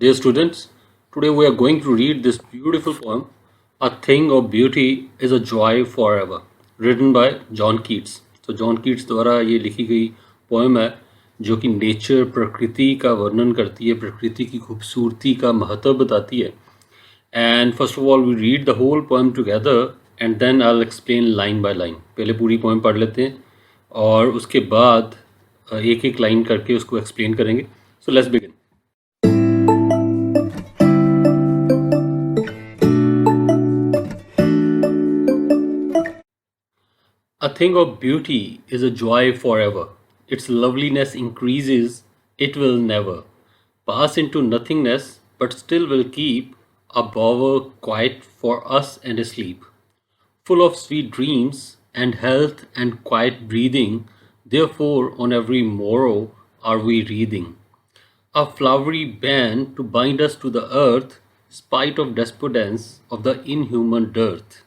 Dear students, today we are going to read this beautiful poem, A Thing of Beauty is a Joy Forever, written by John Keats. तो John Keats द्वारा ये लिखी गई poem है जो कि nature प्रकृति का वर्णन करती है, प्रकृति की खूबसूरती का महत्व बताती है. And first of all we read the whole poem together and then I will explain line by line. पहले पूरी पोएम पढ़ लेते हैं और उसके बाद एक एक लाइन करके उसको एक्सप्लेन करेंगे. So let's begin. A thing of beauty is a joy forever. Its loveliness increases, it will never pass into nothingness, but still will keep a bower quiet for us and asleep. Full of sweet dreams and health and quiet breathing, therefore on every morrow are we wreathing. A flowery band to bind us to the earth, spite of despondence of the inhuman dearth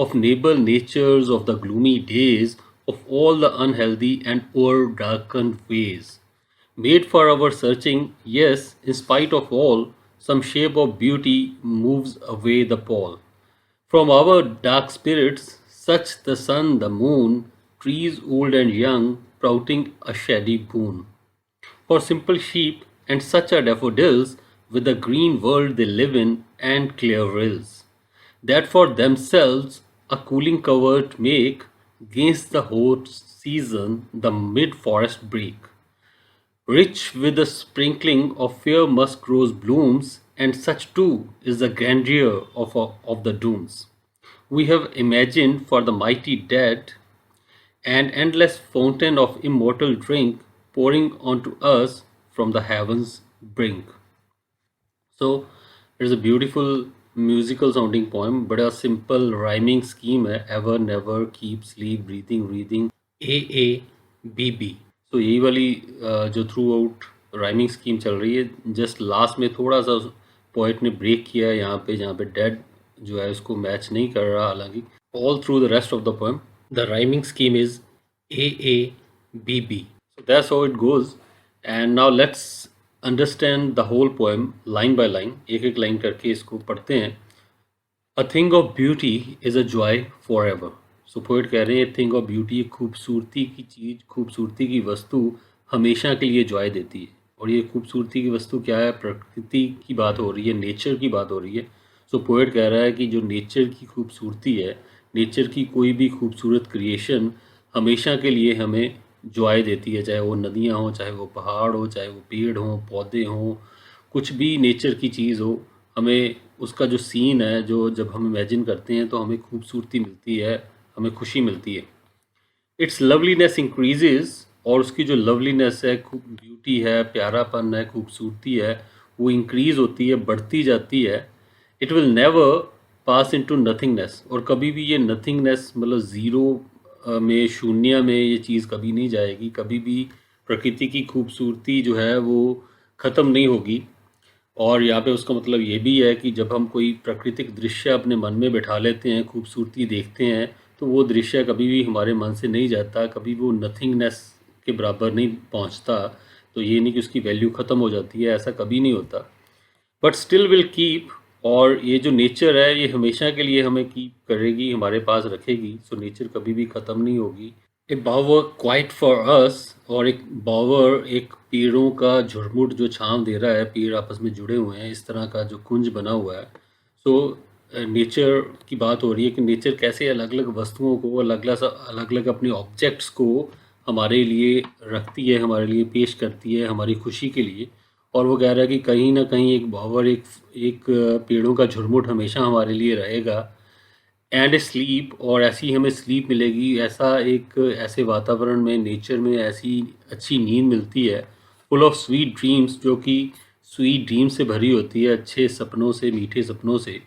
of noble natures of the gloomy days, of all the unhealthy and o'er-darkened ways. Made for our searching, yes, in spite of all, some shape of beauty moves away the pall. From our dark spirits, such the sun, the moon, trees old and young, sprouting a shady boon. For simple sheep and such are daffodils, with the green world they live in and clear rills, that for themselves a cooling covert make, gainst the hot season the mid-forest break. Rich with the sprinkling of fair musk rose blooms, and such too is the grandeur of the dooms. We have imagined for the mighty dead an endless fountain of immortal drink pouring onto us from the heavens brink. So it's a beautiful musical sounding poem. बड़ा simple rhyming scheme है. Ever never keep sleep breathing breathing AABB. तो यही वाली जो through out rhyming scheme चल रही है. Just last में थोड़ा सा पोइट ने ब्रेक किया है यहाँ पे, जहाँ पे डेड जो है उसको मैच नहीं कर रहा. हालांकि all through the rest of the poem the rhyming scheme is AABB. So that's how it goes. And now let's understand the whole poem line by line. एक एक लाइन करके इसको पढ़ते हैं. A thing of beauty is a joy for ever. So poet कह रहे हैं thing of beauty, खूबसूरती की चीज़, खूबसूरती की वस्तु हमेशा के लिए जॉय देती है. और ये खूबसूरती की वस्तु क्या है? प्रकृति की बात हो रही है, नेचर की बात हो रही है. सो पोइट कह रहा है कि जो नेचर की खूबसूरती है, नेचर की कोई भी खूबसूरत क्रिएशन हमेशा के लिए हमें जॉय देती है. चाहे वो नदियाँ हों, चाहे वो पहाड़ हो, चाहे वो पेड़ हों, पौधे हों, कुछ भी नेचर की चीज़ हो, हमें उसका जो सीन है, जो जब हम इमेजिन करते हैं तो हमें खूबसूरती मिलती है, हमें खुशी मिलती है. It's loveliness increases. और उसकी जो लवलीनेस है, ब्यूटी है, प्यारापन है, खूबसूरती है, वो इंक्रीज़ होती है, बढ़ती जाती है. It will never pass into nothingness. और कभी भी ये नथिंगनेस मतलब ज़ीरो में, शून्य में ये चीज़ कभी नहीं जाएगी. कभी भी प्रकृति की खूबसूरती जो है वो ख़त्म नहीं होगी. और यहाँ पे उसका मतलब ये भी है कि जब हम कोई प्राकृतिक दृश्य अपने मन में बैठा लेते हैं, खूबसूरती देखते हैं, तो वो दृश्य कभी भी हमारे मन से नहीं जाता, कभी वो नथिंगनेस के बराबर नहीं पहुँचता. तो ये नहीं कि उसकी वैल्यू ख़त्म हो जाती है, ऐसा कभी नहीं होता. But still will keep. और ये जो नेचर है ये हमेशा के लिए हमें कीप करेगी, हमारे पास रखेगी. सो नेचर कभी भी ख़त्म नहीं होगी. ए बावर क्वाइट फॉर अस. और एक बावर, एक पेड़ों का झुरमुट जो छांव दे रहा है, पेड़ आपस में जुड़े हुए हैं, इस तरह का जो कुंज बना हुआ है. सो नेचर की बात हो रही है कि नेचर कैसे अलग अलग वस्तुओं को, अलग अलग अपने ऑब्जेक्ट्स को हमारे लिए रखती है, हमारे लिए पेश करती है, हमारी खुशी के लिए. और वो कह रहा है कि कहीं ना कहीं एक बावर, एक पेड़ों का झुरमुट हमेशा हमारे लिए रहेगा. And sleep. और ऐसी हमें स्लीप मिलेगी, ऐसे वातावरण में, नेचर में ऐसी अच्छी नींद मिलती है. फुल ऑफ स्वीट ड्रीम्स, जो कि स्वीट ड्रीम से भरी होती है, अच्छे सपनों से, मीठे सपनों से.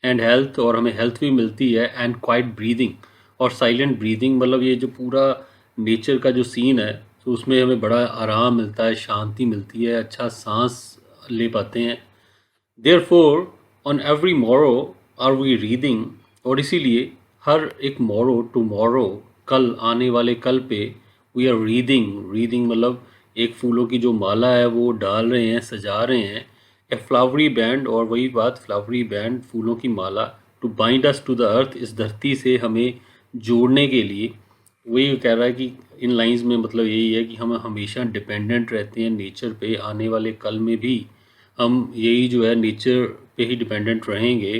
And health. और हमें हेल्थ भी मिलती है. And quite breathing. और साइलेंट ब्रीदिंग मतलब ये जो पूरा नेचर का जो सीन है, तो उसमें हमें बड़ा आराम मिलता है, शांति मिलती है, अच्छा सांस ले पाते हैं. Therefore on every morrow are we reading. और इसीलिए हर एक मॉरो, टुमारो, कल, आने वाले कल पे वी आर रीडिंग. रीडिंग मतलब एक फूलों की जो माला है वो डाल रहे हैं, सजा रहे हैं. ए फ्लावरी बैंड, और वही बात, फ्लावरी बैंड, फूलों की माला, to bind us to the earth, इस धरती से हमें जोड़ने के लिए। वही कह रहा है कि इन लाइंस में मतलब यही है कि हम हमेशा डिपेंडेंट रहते हैं नेचर पे, आने वाले कल में भी हम यही जो है नेचर पे ही डिपेंडेंट रहेंगे।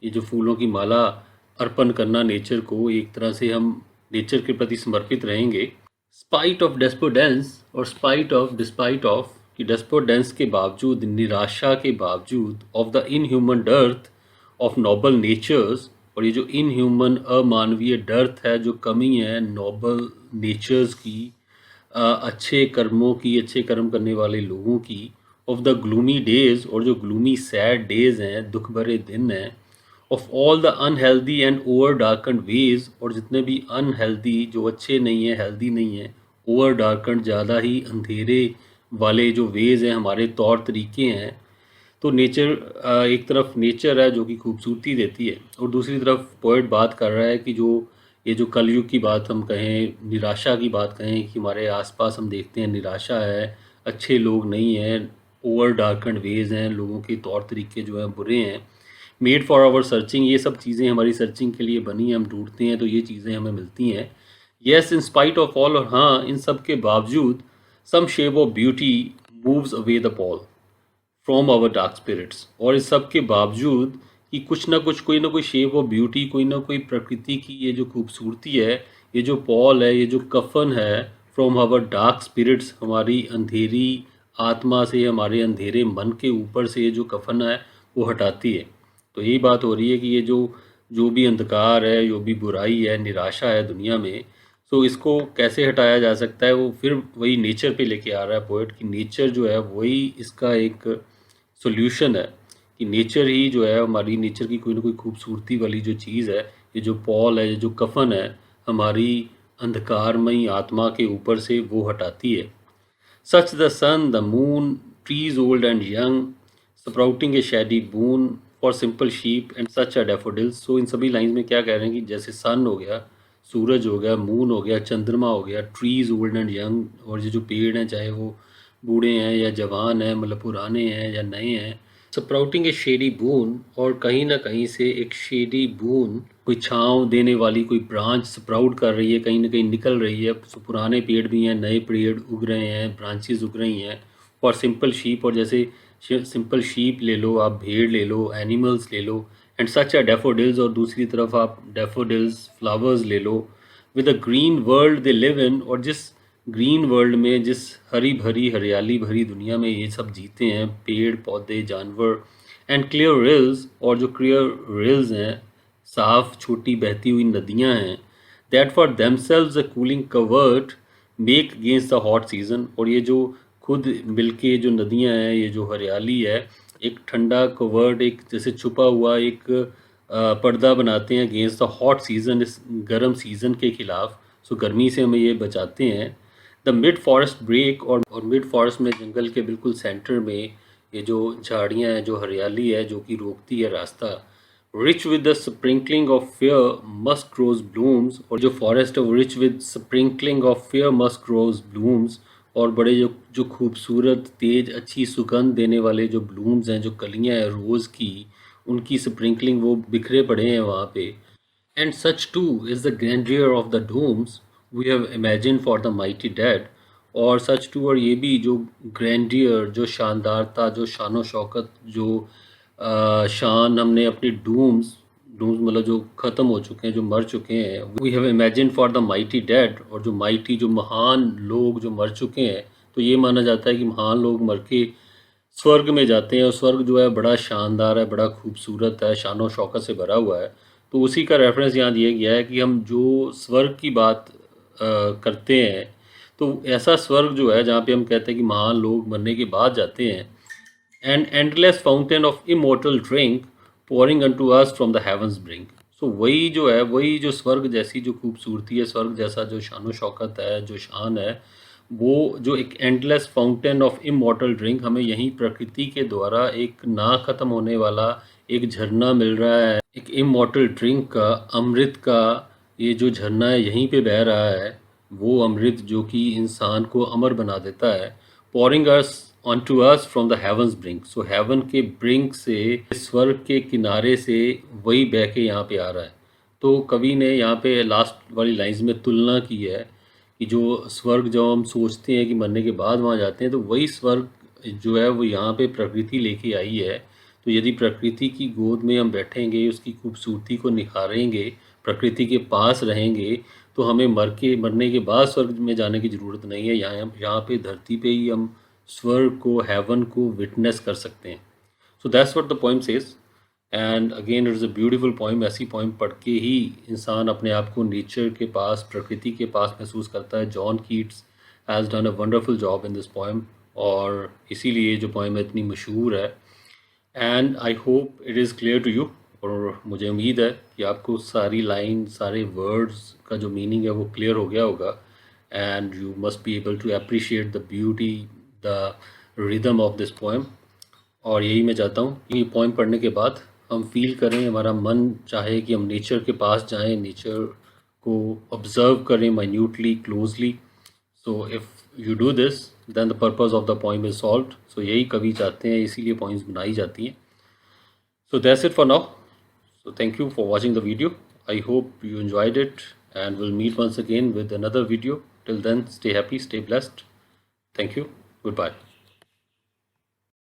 ये जो फूलों की माला अर्पण करना नेचर को, एक तरह से हम नेचर के प्रति समर्पित रहेंगे। स्पाइट ऑफ डेस्पोडेंस, और स्पाइट ऑफ, डिस्पाइट ऑफ, कि डेस्पोडेंस के बावजूद, निराशा के बावजूद, of the inhuman dearth of noble natures, और ये जो इनह्यूमन अमानवीय डर्थ है, जो कमी है नोबल नेचर्स की, अच्छे कर्मों की, अच्छे कर्म करने वाले लोगों की, ऑफ द ग्लूमी डेज, और जो ग्लूमी सैड डेज हैं, दुख भरे दिन हैं, of all the unhealthy and over darkened ways, और जितने भी अनहेल्दी, जो अच्छे नहीं हैं, हेल्दी नहीं हैं, ओवर डार्कन, ज़्यादा ही अंधेरे वाले जो वेज हैं, हमारे तौर तरीके हैं। तो नेचर, एक तरफ नेचर है जो कि खूबसूरती देती है, और दूसरी तरफ पोइट बात कर रहा है कि जो ये जो कलयुग की बात हम कहें, निराशा की बात कहें, कि हमारे आसपास हम देखते हैं निराशा है, अच्छे लोग नहीं हैं, ओवर डार्कन वेज हैं, लोगों के तौर तरीके जो हैं बुरे हैं। मेड फॉर आवर सर्चिंग, ये सब चीज़ें हमारी सर्चिंग के लिए बनी हैं, हम ढूंढते हैं तो ये चीज़ें हमें मिलती हैं। Yes, in spite of all, और हाँ इन सब के बावजूद, some shape of beauty moves away the pall from our dark spirits, और इस सब के बावजूद कि कुछ ना कुछ, कोई ना कोई शेप ऑफ ब्यूटी, कोई ना कोई प्रकृति की ये जो खूबसूरती है, ये जो पॉल है, ये जो कफन है, फ्रॉम आवर डार्क स्पिरिट्स, हमारी अंधेरी आत्मा से, हमारे अंधेरे मन के ऊपर से ये जो कफन है वो हटाती है। तो यही बात हो रही है कि ये जो जो भी अंधकार है, जो भी बुराई है, निराशा है दुनिया में, तो इसको कैसे हटाया जा सकता है, वो फिर वही नेचर पे लेके आ रहा है पोएट, कि नेचर जो है वही इसका एक सॉल्यूशन है, कि नेचर ही जो है हमारी, नेचर की कोई ना कोई खूबसूरती वाली जो चीज़ है, ये जो पॉल है, ये जो कफन है, हमारी अंधकारमयी आत्मा के ऊपर से वो हटाती है। Such the sun, the moon, trees old and young, sprouting a shady boon for simple sheep and such a daffodils. So इन सभी लाइंस में क्या कह रहे हैं कि जैसे सन हो गया, सूरज हो गया, मून हो गया, चंद्रमा हो गया, ट्रीज ओल्ड एंड यंग, और ये जो पेड़ हैं, चाहे वो बूढ़े हैं या जवान हैं, मतलब पुराने हैं या नए हैं, स्प्राउटिंग ए शेडी बून, और कहीं ना कहीं से एक शेडी बून, कोई छांव देने वाली कोई ब्रांच स्प्राउट कर रही है, कहीं ना कहीं निकल रही है। तो पुराने पेड़ भी हैं, नए पेड़ उग रहे हैं, ब्रांचेस उग रही हैं। और सिंपल शीप, और जैसे सिंपल शीप ले लो, आप भेड़ ले लो, एनिमल्स ले लो, एंड सच अ डैफोडिल्स, और दूसरी तरफ आप डैफोडिल्स, फ्लावर्स ले लो, with a green world they live in, और जिस ग्रीन वर्ल्ड में, जिस हरी भरी हरियाली भरी दुनिया में ये सब जीते हैं, पेड़ पौधे जानवर, एंड क्लियर रिल्स, और जो क्लियर रिल्स हैं, साफ छोटी बहती हुई नदियां हैं, that for themselves a cooling covert make against the hot season, और ये जो खुद मिलके जो नदियां हैं, ये जो हरियाली है, एक ठंडा कवर्ट, एक जैसे छुपा हुआ एक पर्दा बनाते हैं अगेंस्ट द हॉट सीज़न, इस गर्म सीज़न के खिलाफ। सो गर्मी से हमें ये बचाते हैं। द मिड फॉरेस्ट ब्रेक, और मिड फॉरेस्ट में, जंगल के बिल्कुल सेंटर में, ये जो झाड़ियाँ हैं, जो हरियाली है, जो कि रोकती है रास्ता। Rich with the sprinkling of fair musk rose blooms, और जो फॉरेस्ट है वो rich with sprinkling of fair musk rose blooms, और बड़े जो जो खूबसूरत, तेज, अच्छी सुगंध देने वाले जो ब्लूम्स हैं, जो कलियां हैं रोज़ की, उनकी स्प्रिंकलिंग, वो बिखरे पड़े हैं वहाँ पे। And such too is the grandeur of the dooms we have imagine for the mighty dead, और सच टू, और ये भी जो ग्रैंडियर, जो शानदारता, जो शान शौकत, जो शान हमने अपनी डूम्स, डूम्स मतलब जो ख़त्म हो चुके हैं, जो मर चुके हैं, we have imagine for the mighty dead, और जो माइटी, जो महान लोग जो मर चुके हैं, तो ये माना जाता है कि महान लोग मर के स्वर्ग में जाते हैं, और स्वर्ग जो है बड़ा शानदार है, बड़ा खूबसूरत है, शान शौकत से भरा हुआ है। तो उसी का रेफरेंस यहाँ दिया गया है कि हम जो स्वर्ग की बात करते हैं, तो ऐसा स्वर्ग जो है जहाँ पे हम कहते हैं कि महान लोग मरने के बाद जाते हैं, and endless fountain of immortal drink pouring unto us from the heavens brink. So वही जो है, वही जो स्वर्ग जैसी जो खूबसूरती है, स्वर्ग जैसा जो शान शौकत है, जो शान है, वो जो एक endless fountain of immortal drink, हमें यहीं प्रकृति के द्वारा एक ना ख़त्म होने वाला एक झरना मिल रहा है, एक इमोर्टल ड्रिंक का, अमृत का ये जो झरना है यहीं पे बह रहा है, वो अमृत जो कि इंसान को अमर बना देता है। Pouring us onto us from the heavens brink. So heaven के brink से, स्वर्ग के किनारे से वही बह के यहाँ पे आ रहा है. तो कवि ने यहाँ पे लास्ट वाली लाइंस में तुलना की है कि जो स्वर्ग जो हम सोचते हैं कि मरने के बाद वहाँ जाते हैं, तो वही स्वर्ग जो है वो यहाँ पे प्रकृति लेके आई है. तो यदि प्रकृति की गोद में हम बैठेंगे, उसकी खूबसूरती को निखारेंगे, प्रकृति के पास रहेंगे, तो हमें मरने के बाद स्वर्ग में जाने की ज़रूरत नहीं है. यहाँ पे धरती पे ही हम स्वर्ग को, हेवन को विटनेस कर सकते हैं. So that's what the poem says. And again it is a beautiful poem. ऐसी पोएम पढ़ के ही इंसान अपने आप को नेचर के पास, प्रकृति के पास महसूस करता है. John Keats has done a wonderful job in this poem, और इसीलिए जो पोएम है इतनी मशहूर है. And I hope it is clear to you. और मुझे उम्मीद है कि आपको सारी लाइन, सारे वर्ड्स का जो मीनिंग है वो क्लियर हो गया होगा. And you must be able to appreciate the beauty, the rhythm of this poem. और यही मैं चाहता हूँ कि ये पोएम पढ़ने के बाद हम फील करें, हमारा मन चाहे कि हम नेचर के पास जाएं, नेचर को ऑब्ज़र्व करें minutely, closely. So if you do this, then the purpose of the poem is solved. So यही कवि चाहते हैं, इसीलिए पोएम्स बनाई जाती हैं. So that's it for now. So thank you for watching the video. I hope you enjoyed it, and we'll meet once again with another video. Till then, stay happy, stay blessed. Thank you. Goodbye.